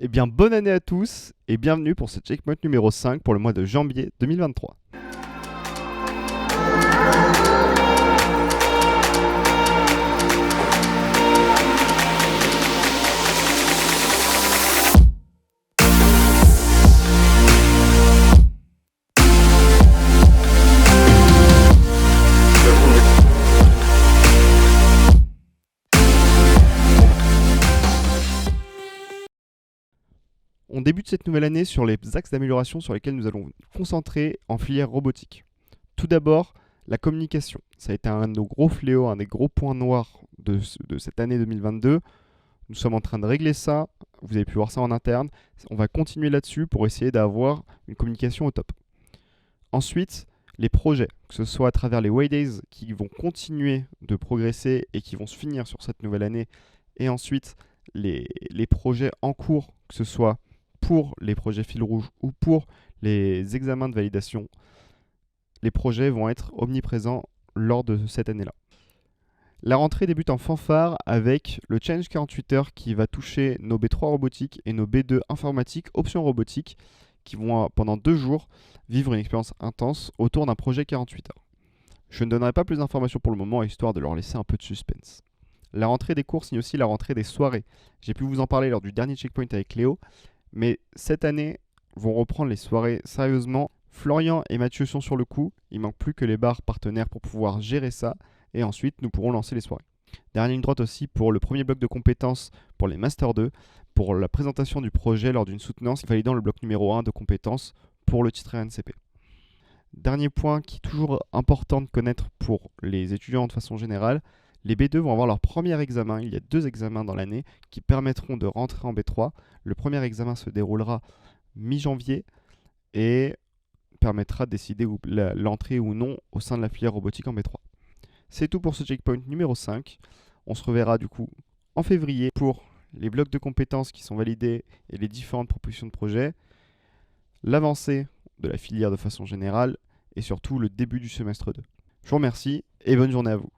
Eh bien, bonne année à tous et bienvenue pour ce checkpoint numéro 5 pour le mois de janvier 2023. On débute cette nouvelle année sur les axes d'amélioration sur lesquels nous allons nous concentrer en filière robotique. Tout d'abord, la communication. Ça a été un de nos gros fléaux, un des gros points noirs de cette année 2022. Nous sommes en train de régler ça. Vous avez pu voir ça en interne. On va continuer là-dessus pour essayer d'avoir une communication au top. Ensuite, les projets, que ce soit à travers les Waydays qui vont continuer de progresser et qui vont se finir sur cette nouvelle année, et ensuite les projets en cours, que ce soit pour les projets fil rouge ou pour les examens de validation, les projets vont être omniprésents lors de cette année-là. La rentrée débute en fanfare avec le Challenge 48 heures qui va toucher nos B3 robotiques et nos B2 informatique option robotique qui vont pendant 2 jours vivre une expérience intense autour d'un projet 48 heures. Je ne donnerai pas plus d'informations pour le moment histoire de leur laisser un peu de suspense. La rentrée des cours signe aussi la rentrée des soirées. J'ai pu vous en parler lors du dernier checkpoint avec Léo, mais cette année vont reprendre les soirées sérieusement. Florian et Mathieu sont sur le coup, il manque plus que les bars partenaires pour pouvoir gérer ça, et ensuite nous pourrons lancer les soirées. Dernière ligne droite aussi pour le premier bloc de compétences pour les Master 2, pour la présentation du projet lors d'une soutenance validant le bloc numéro 1 de compétences pour le titre RNCP. Dernier point qui est toujours important de connaître pour les étudiants de façon générale, les B2 vont avoir leur premier examen. Il y a 2 examens dans l'année qui permettront de rentrer en B3. Le premier examen se déroulera mi-janvier et permettra de décider l'entrée ou non au sein de la filière robotique en B3. C'est tout pour ce checkpoint numéro 5. On se reverra du coup en février pour les blocs de compétences qui sont validés et les différentes propositions de projet, l'avancée de la filière de façon générale et surtout le début du semestre 2. Je vous remercie et bonne journée à vous.